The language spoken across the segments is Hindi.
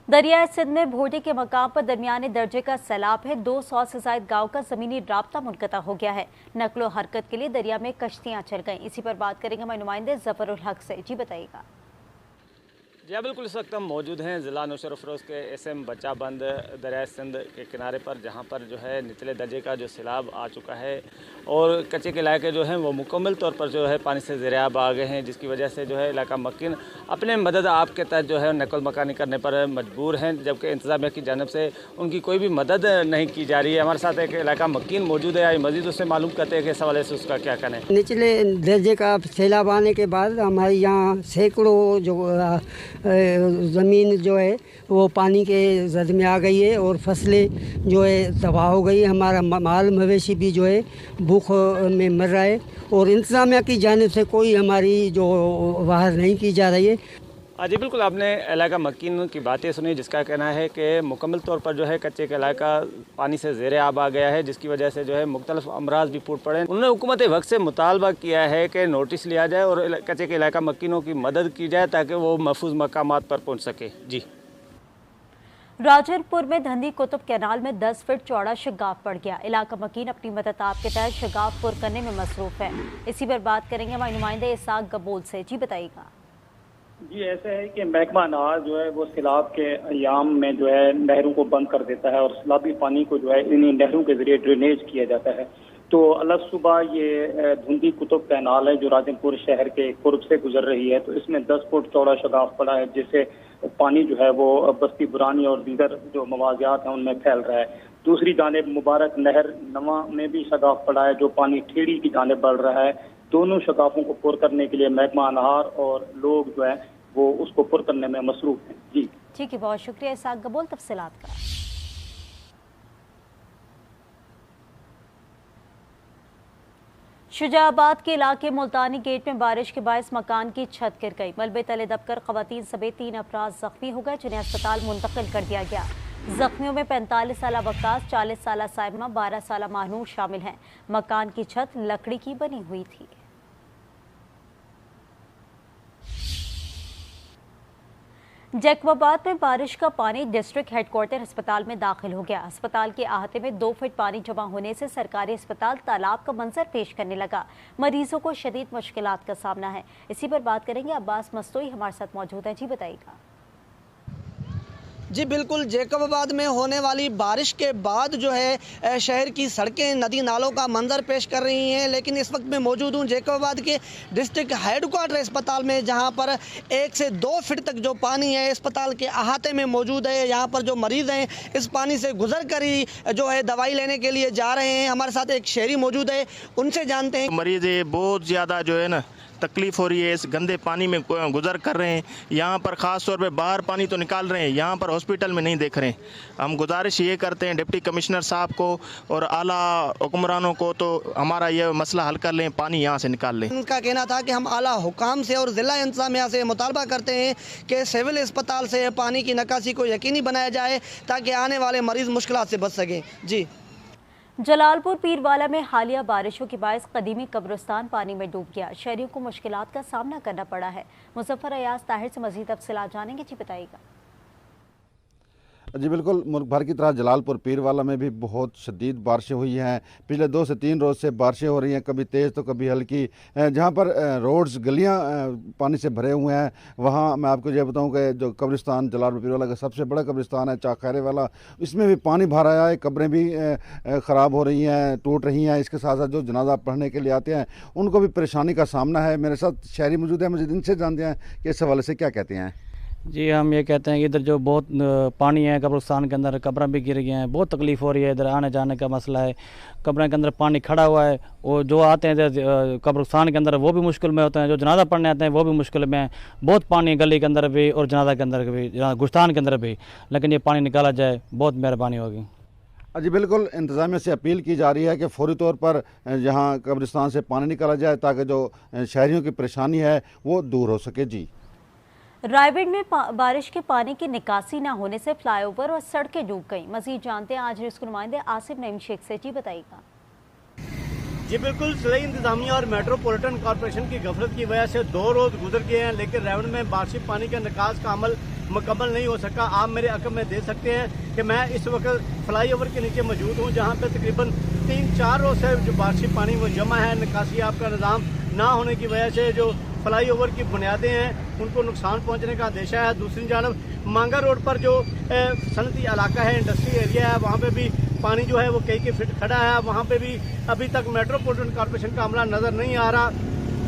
दरियाई सिंध में भोटे के मकाम पर दरमियाने दर्जे का सैलाब है। 200 से ज्यादा गांव का जमीनी राब्ता मुनक़ता हो गया है। नकलो हरकत के लिए दरिया में कश्तियां चल गईं। इसी पर बात करेंगे हमारे नुमाइंदे जफरुल हक से। जी बताइएगा। जी हाँ, बिल्कुल इस वक्त हम मौजूद हैं ज़िला नौशेर अफरोज़ के SM बच्चा बंद दरियाए सिंध के किनारे पर, जहाँ पर जो है निचले दर्जे का जो सैलाब आ चुका है और कच्चे के इलाके जो हैं वो मुकम्मल तौर पर जो है पानी से ज़ेर-ए-आब आ गए हैं, जिसकी वजह से जो है इलाका मक्किन अपने मदद आप के तहत जो है नकल मकानी करने पर मजबूर हैं, जबकि इंतज़ामिया की जानिब से उनकी कोई भी मदद नहीं की जा रही है। हमारे साथ एक इलाका मक्किन मौजूद है, आई मज़ीद उससे मालूम करते हैं कि इस हवाले से उसका क्या कहना है। निचले दर्जे का सैलाब आने के बाद हमारे यहाँ सैकड़ों जो ज़मीन जो है वो पानी के जद में आ गई है और फसलें जो है तबाह हो गई। हमारा माल मवेशी भी जो है भूख में मर रहा है और इंतज़ामिया की जानिब से कोई हमारी जो वाहर नहीं की जा रही है। जी बिल्कुल, आपने इलाका मक्कीन की बातें सुनी, जिसका कहना है कि मुकम्मल तौर पर जो है कच्चे का इलाका पानी से ज़ेर-ए-आब आ गया है, जिसकी वजह से जो है मुख्तलिफ अमराज भी फूट पड़े हैं। उन्होंने हुकूमत वक्त से मुतालबा किया है कि नोटिस लिया जाए और कच्चे के इलाका मक्कीनों की मदद की जाए ताकि वो महफूज मकामात पर पहुँच सके। जी, राजनपुर में धंधी कुतुब कैनाल में 10 फीट चौड़ा शगाफ पड़ गया। इलाका मकीन अपनी मदद आप के तहत शगाफ पुर करने में मसरूफ है। इसी पर बात करेंगे हमारे नुमाइंदे इसाक गबोल से। जी बताइएगा। जी, ऐसा है कि महकमा अनाज जो है वो सैलाब के अयाम में जो है नहरों को बंद कर देता है और सैलाबी पानी को जो है इन्हीं नहरों के जरिए ड्रेनेज किया जाता है। तो अलग सुबह ये धुंधी कुतुब कैनाल है जो राजनपुर शहर के कुर्ब से गुजर रही है, तो इसमें 10 फुट चौड़ा शगाफ पड़ा है, जिससे पानी जो है वो बस्ती बुरानी और दीगर जो मवाजियात हैं उनमें फैल रहा है। दूसरी जानिब मुबारक नहर नवा में भी शगाफ पड़ा है जो पानी ठेड़ी की जानिब बढ़ रहा है। दोनों शगाफों को पुर करने के लिए महकमा अनहार और लोग जो है वो उसको पुर करने में मसरूफ हैं। जी ठीक है, बहुत शुक्रिया इसाक गबोल तफसीलात का। शुजाबाद के इलाके मुल्तानी गेट में बारिश के बायस मकान की छत गिर गई। मलबे तले दबकर खवातीन समेत 3 अफराद जख्मी हो गए, जिन्हें अस्पताल मुंतकिल कर दिया गया। जख्मियों में 45 साल वक्कास, 40 साल साइमा, 12 साल महानूर शामिल हैं। मकान की छत लकड़ी की बनी हुई थी। जैकबाबाद में बारिश का पानी डिस्ट्रिक्ट हेडक्वार्टर अस्पताल में दाखिल हो गया। अस्पताल के अहाते में 2 फीट पानी जमा होने से सरकारी अस्पताल तालाब का मंजर पेश करने लगा। मरीजों को शदीद मुश्किलात का सामना है। इसी पर बात करेंगे, अब्बास मस्तोई हमारे साथ मौजूद है। जी बताइएगा। जी बिल्कुल, जैकबाबाद में होने वाली बारिश के बाद जो है शहर की सड़कें नदी नालों का मंजर पेश कर रही हैं, लेकिन इस वक्त मैं मौजूद हूँ जैकबाबाद के डिस्ट्रिक्ट हेडक्वार्टर अस्पताल में, जहाँ पर 1 से 2 फीट तक जो पानी है अस्पताल के अहाते में मौजूद है। यहाँ पर जो मरीज़ हैं इस पानी से गुजर कर ही जो है दवाई लेने के लिए जा रहे हैं। हमारे साथ एक शहरी मौजूद है, उनसे जानते हैं। मरीज़ बहुत ज़्यादा जो है ना तकलीफ़ हो रही है, इस गंदे पानी में गुजर कर रहे हैं। यहाँ पर ख़ास तौर पे बाहर पानी तो निकाल रहे हैं, यहाँ पर हॉस्पिटल में नहीं देख रहे हैं। हम गुजारिश ये करते हैं डिप्टी कमिश्नर साहब को और आला हुक्मरानों को, तो हमारा ये मसला हल कर लें, पानी यहाँ से निकाल लें। उनका कहना था कि हम आला हुकाम से और ज़िला इंतज़ामिया से मुतालबा करते हैं कि सिविल अस्पताल से पानी की निकासी को यकीनी बनाया जाए ताकि आने वाले मरीज़ मुश्किलात से बच सकें। जी, जलालपुर पीरवाला में हालिया बारिशों के बायस कदीमी कब्रिस्तान पानी में डूब गया। शहरियों को मुश्किलात का सामना करना पड़ा है। मुजफ्फर अयाज ताहिर से मजीद तफसीलात जानेंगे। जी बताइएगा। जी बिल्कुल, मुल्क भर की तरह जलालपुर पीरवाला में भी बहुत शदीद बारिशें हुई हैं। पिछले 2 से 3 रोज़ से बारिशें हो रही हैं, कभी तेज़ तो कभी हल्की। जहाँ पर रोड्स गलियाँ पानी से भरे हुए हैं, वहाँ मैं आपको ये बताऊँ कि जो कब्रिस्तान जलालपुर पीरवाला का सबसे बड़ा कब्रिस्तान है चाखैरे वाला, इसमें भी पानी भर आया है। कब्रें भी ख़राब हो रही हैं, टूट रही हैं। इसके साथ साथ जो जनाजा पढ़ने के लिए आते हैं उनको भी परेशानी का सामना है। मेरे साथ शहरी मौजूद है, मुझे इनसे जानते हैं कि इस हवाले से क्या कहते हैं। जी, हम ये कहते हैं कि इधर जो बहुत पानी है कब्रिस्तान के अंदर, कब्रें भी गिर गई हैं, बहुत तकलीफ़ हो रही है। इधर आने जाने का मसला है, कब्रें के अंदर पानी खड़ा हुआ है और जो आते हैं इधर कब्रिस्तान के अंदर वो भी मुश्किल में होते हैं, जो जनाजा पढ़ने आते हैं वो भी मुश्किल में हैं। बहुत पानी गली के अंदर भी और जनाजा के अंदर भी, गुस्तान के अंदर भी, लेकिन ये पानी निकाला जाए, बहुत मेहरबानी होगी। जी बिल्कुल, इंतज़ामिया से अपील की जा रही है कि फौरी तौर पर यहाँ कब्रिस्तान से पानी निकाला जाए ताकि जो शहरियों की परेशानी है वो दूर हो सके। जी, रायगढ़ में बारिश के पानी की निकासी न होने से फ्लाईओवर और सड़कें डूब गईं। मजीद जानते हैं आज इसको नुमाइंदे आसिफ नईम शेख से। जी बताइएगा। जी बिल्कुल, जिला इंतजामिया और मेट्रोपॉलिटन कॉरपोरेशन की गफलत की वजह से 2 रोज गुजर गए हैं, लेकिन रायगढ़ में बारिशी पानी के निकास का अमल मुकम्मल नहीं हो सका। आप मेरे अकब में दे सकते हैं कि मैं इस वक्त फ्लाईओवर के नीचे मौजूद हूँ, जहाँ पर तकरीबन 3-4 रोज से जो बारिशी पानी वो जमा है। निकासी आपका निज़ाम ना होने की वजह से जो फ्लाईओवर की बुनियादें हैं उनको नुकसान पहुँचने का अंदेशा है। दूसरी जानब मांगा रोड पर जो सनती इलाका है, इंडस्ट्री एरिया है, वहाँ पर भी पानी जो है वो कई फीट खड़ा है। वहाँ पे भी अभी तक मेट्रोपॉलिटन कॉर्पोरेशन का अमला नज़र नहीं आ रहा।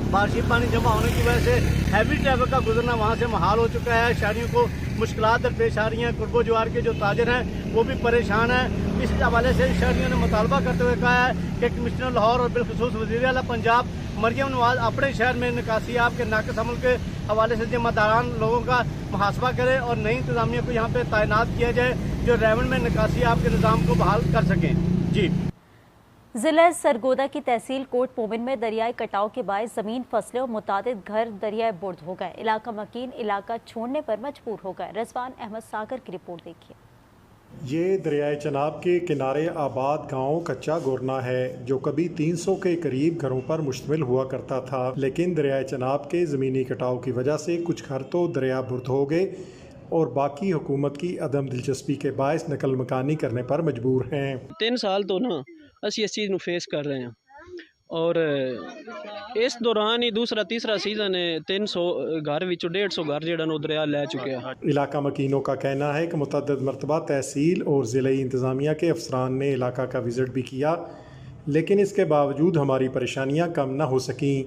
बारिशी पानी जमा होने की वजह से हैवी ट्रैफिक का गुजरना वहाँ से मुहाल हो चुका है। शहरियों को मुश्किलात दरपेश आ रही हैं। कुर्बो जवार के जो ताजर हैं वो भी परेशान हैं। इस हवाले से शहरियों ने मुतालबा करते हुए कहा है कि कमिश्नर लाहौर और बिलखुसूस वज़ीर आला पंजाब मरियम नवाज अपने शहर में निकासी आपके नाकस अमल के हवाले से जिम्मेदारान लोगों का मुहासबा करे और नई इंतजामिया को यहाँ पे तैनात किया जाए जो रेवन में निकासी आपके निज़ाम को बहाल कर सकें। जी। जिला सरगोदा की तहसील कोट मोमिन में दरियाई कटाव के बायस जमीन फसलें और मुतादिद घर दरियाए बुर्द हो गए। इलाका मकीन इलाका छोड़ने पर मजबूर हो गए। रिजवान अहमद सागर की रिपोर्ट देखिए। ये दरियाए चनाब के किनारे आबाद गांव कच्चा गोरना है जो कभी 300 के करीब घरों पर मुश्तमिल हुआ करता था, लेकिन दरियाए चनाब के ज़मीनी कटाव की वजह से कुछ घर तो दरिया बुर्द हो गए और बाकी हुकूमत की अदम दिलचस्पी के बायस नकल मकानी करने पर मजबूर हैं। 3 साल तो ना असी इस चीज़ को फेस कर रहे हैं और इस दौरान ही दूसरा तीसरा सीजन है 300 घर विचों 150 घर जेड़ा दरिया लै चुके हैं। इलाका मकीनों का कहना है कि मुतअद्दिद मरतबा तहसील और ज़िले इंतज़ामिया के अफसरान ने इलाका का विज़िट भी किया, लेकिन इसके बावजूद हमारी परेशानियाँ कम ना हो सकीं,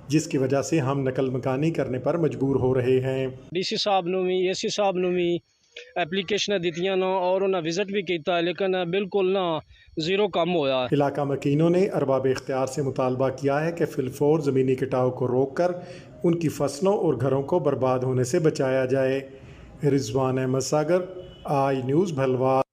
जिसकी वजह से हम नकल मकानी करने पर मजबूर हो रहे हैं। DC साहब नूं भी AC साहब नूं भी एप्लीकेशन दित्तियां ना और उन्हें विजिट भी किया, लेकिन बिल्कुल ना ज़ीरो कम होया। इलाका मकीनों ने अरबाब इख्तियार से मुतालबा किया है कि फिलफोर ज़मीनी कटाव को रोक कर उनकी फसलों और घरों को बर्बाद होने से बचाया जाए। रिजवान अहमद सागर, आई न्यूज़ भलवाल।